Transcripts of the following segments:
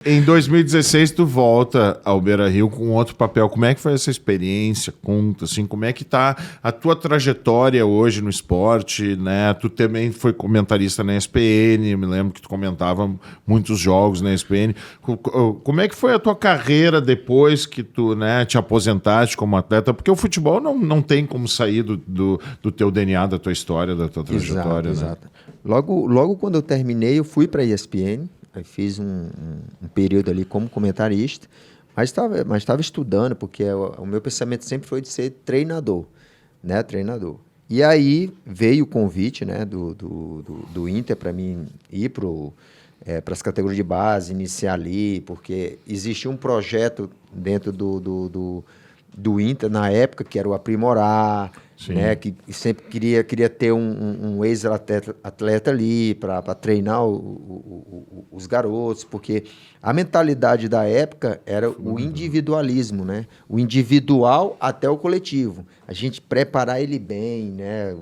Em 2016, tu volta ao Beira-Rio com outro papel. Como é que foi essa experiência? Conta, assim, como é que tá a tua trajetória hoje no esporte, né? Tu também foi comentarista na ESPN, me lembro que tu comentava muitos jogos na ESPN. Como é que foi a tua carreira depois que tu, né, te aposentaste como atleta? Porque o futebol não tem como sair do teu DNA, da tua história, da tua trajetória, Exato. Logo quando eu terminei, eu fui para a ESPN. Aí fiz um período ali como comentarista, mas estava estudando, porque o meu pensamento sempre foi de ser treinador, né? Treinador. E aí veio o convite, né, do Inter para mim ir para as categorias de base, iniciar ali, porque existia um projeto dentro do Inter na época, que era o Aprimorar, né, que sempre queria ter um ex-atleta ali para treinar os garotos, porque a mentalidade da época era o individualismo, né? O individual até o coletivo. A gente preparar ele bem, né?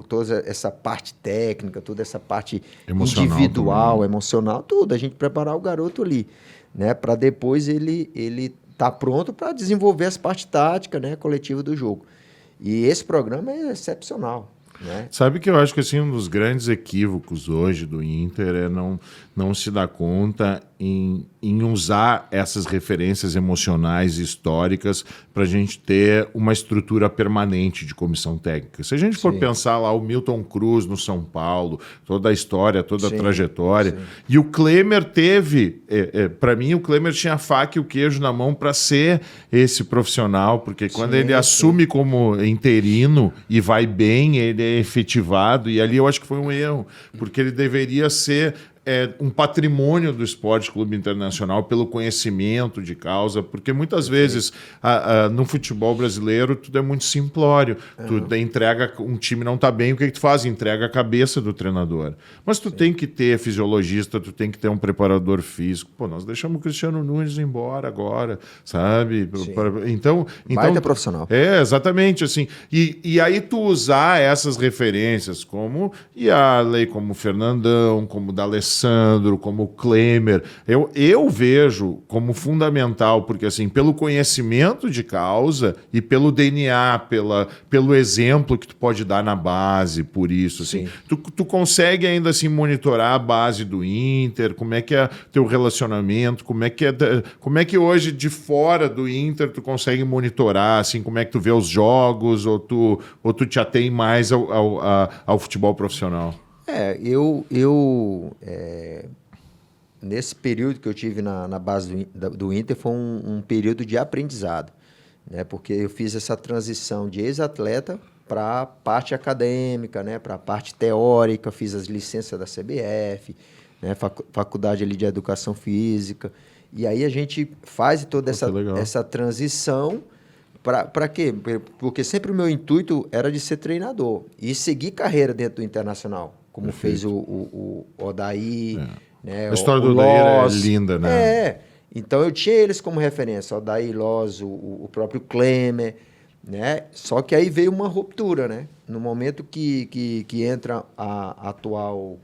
Toda essa parte técnica, toda essa parte emocional individual, também. emocional, tudo. A gente preparar o garoto ali, né? Para depois ele tá pronto para desenvolver as partes táticas, né, coletiva do jogo. E esse programa é excepcional, né? Sabe que eu acho que assim, um dos grandes equívocos hoje do Inter é não se dar conta em usar essas referências emocionais e históricas para a gente ter uma estrutura permanente de comissão técnica. Se a gente for pensar lá o Milton Cruz no São Paulo, toda a história, toda a trajetória, e o Klemer teve, para mim o Klemer tinha a faca e o queijo na mão para ser esse profissional, porque quando ele assume como interino e vai bem, ele é efetivado, e ali eu acho que foi um erro, porque ele deveria ser um patrimônio do Esporte Clube Internacional pelo conhecimento de causa, porque muitas vezes no futebol brasileiro tudo é muito simplório. Tu entrega, um time não está bem, o que tu faz? Entrega a cabeça do treinador. Mas tu tem que ter fisiologista, tu tem que ter um preparador físico. Pô, nós deixamos o Cristiano Nunes embora agora, sabe? Então, Baita profissional. Exatamente, assim. E aí tu usar essas referências como Yarley, como Fernandão, como D'Alessandro, como Klemer, eu vejo como fundamental, porque assim, pelo conhecimento de causa e pelo DNA, pelo exemplo que tu pode dar na base, por isso, assim, tu consegue ainda assim monitorar a base do Inter, como é que é teu relacionamento, como é que hoje de fora do Inter tu consegue monitorar, assim, como é que tu vê os jogos, ou tu te atém mais ao futebol profissional? Nesse período que eu tive na base do Inter foi um período de aprendizado, né? Porque eu fiz essa transição de ex-atleta para a parte acadêmica, né? Para a parte teórica, fiz as licenças da CBF, né? Faculdade ali de Educação Física, e aí a gente faz toda essa transição. Para quê? Porque sempre o meu intuito era de ser treinador e seguir carreira dentro do Internacional, como fez o Odair, né? A história do Odair é linda, né? Então eu tinha eles como referência, Odair, Loz, o próprio Klemer, né? Só que aí veio uma ruptura, né? No momento que entra a atual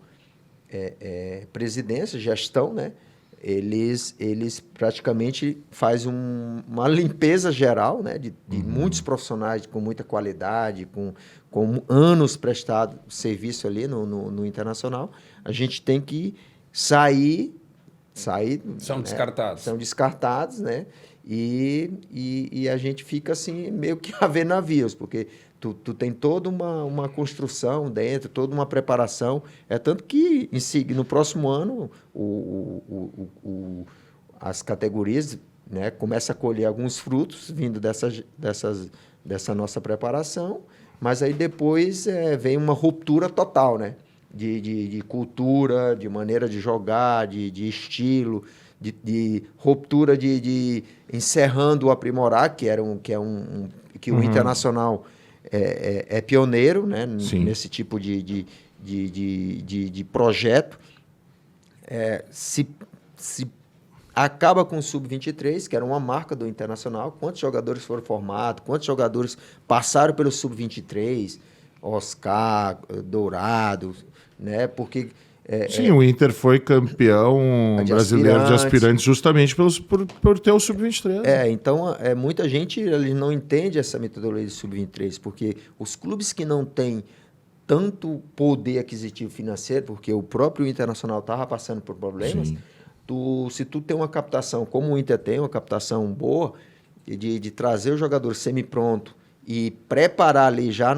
presidência, gestão, né? Eles praticamente fazem uma limpeza geral, né, de muitos profissionais com muita qualidade, com anos prestado serviço ali no Internacional. A gente tem que sair São né, descartados. São descartados, né? E a gente fica assim, meio que a ver navios, porque tu tem toda uma construção dentro, toda uma preparação. É tanto que no próximo ano as categorias, né, começam a colher alguns frutos vindo dessa nossa preparação, mas aí depois vem uma ruptura total, né? De cultura, de maneira de jogar, de estilo, de ruptura de encerrando o Aprimorar, que o Internacional é pioneiro, né, nesse tipo de projeto. Se acaba com o Sub-23, que era uma marca do Internacional, quantos jogadores foram formados, quantos jogadores passaram pelo Sub-23, Oscar, Dourado, né? Porque Sim, o Inter foi campeão brasileiro de aspirantes justamente por ter o Sub-23. Então muita gente ele não entende essa metodologia do Sub-23, porque os clubes que não têm tanto poder aquisitivo financeiro, porque o próprio Internacional estava passando por problemas, se tu tem uma captação, como o Inter tem, uma captação boa, de trazer o jogador semi-pronto e preparar ali já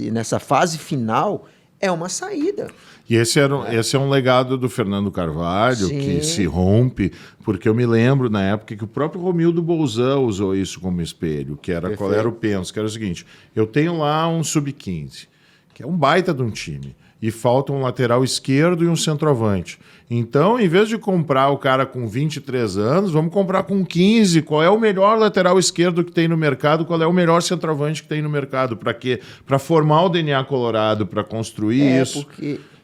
nessa fase final, é uma saída. E esse é um legado do Fernando Carvalho, que se rompe, porque eu me lembro na época que o próprio Romildo Bolzan usou isso como espelho, qual era o penso, que era o seguinte, eu tenho lá um sub-15, que é um baita de um time, e falta um lateral esquerdo e um centroavante. Então, em vez de comprar o cara com 23 anos, vamos comprar com 15. Qual é o melhor lateral esquerdo que tem no mercado? Qual é o melhor centroavante que tem no mercado? Para quê? Para formar o DNA colorado, para construir isso.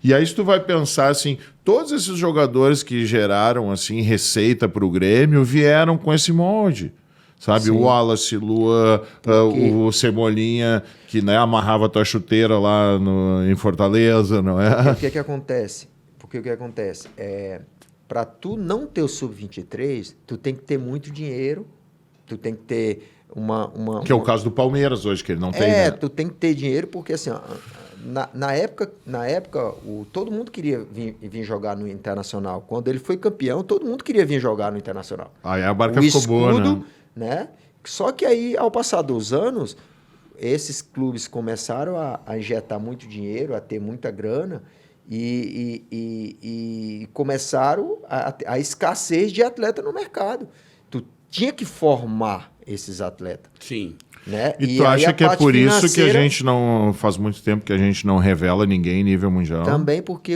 E aí, se tu vai pensar assim, todos esses jogadores que geraram assim receita para o Grêmio vieram com esse molde. Sabe, sim. O Wallace, Luan, o Cebolinha, que né, amarrava tua chuteira lá em Fortaleza, não é? O que acontece? Porque o que acontece? Para tu não ter o Sub-23, tu tem que ter muito dinheiro, tu tem que ter Que é o caso do Palmeiras hoje, que ele não tem, né? Tu tem que ter dinheiro, porque assim, ó, na época todo mundo queria vir jogar no Internacional. Quando ele foi campeão, todo mundo queria vir jogar no Internacional. Aí a barca ficou boa, né? Só que aí, ao passar dos anos, esses clubes começaram a injetar muito dinheiro, a ter muita grana e começaram a escassez de atleta no mercado. Tu tinha que formar esses atletas. Sim. Né? E tu acha que é por isso que a gente não... Faz muito tempo que a gente não revela ninguém em nível mundial? Também porque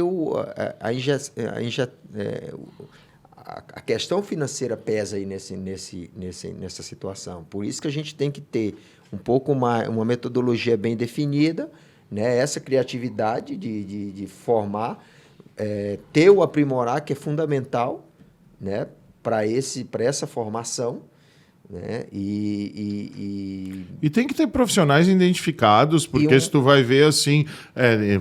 a questão financeira pesa aí nessa situação. Por isso que a gente tem que ter um pouco mais, uma metodologia bem definida, né? Essa criatividade de formar, ter o aprimorar, que é fundamental, né? Para essa formação. Né? E tem que ter profissionais identificados, porque se tu vai ver assim,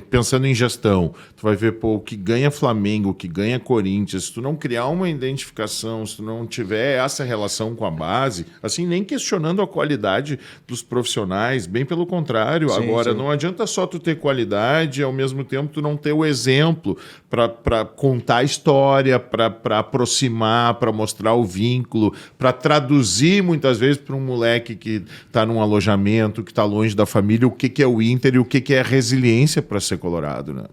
pensando em gestão, tu vai ver o que ganha Flamengo, o que ganha Corinthians, se tu não criar uma identificação, se tu não tiver essa relação com a base, assim, nem questionando a qualidade dos profissionais, bem pelo contrário. Sim, agora, sim. Não adianta só tu ter qualidade, ao mesmo tempo tu não ter o exemplo para contar a história, para aproximar, para mostrar o vínculo, para traduzir muitas vezes para um moleque que está num alojamento, que está longe da família, o que é o Inter e o que é a resiliência para ser colorado, né?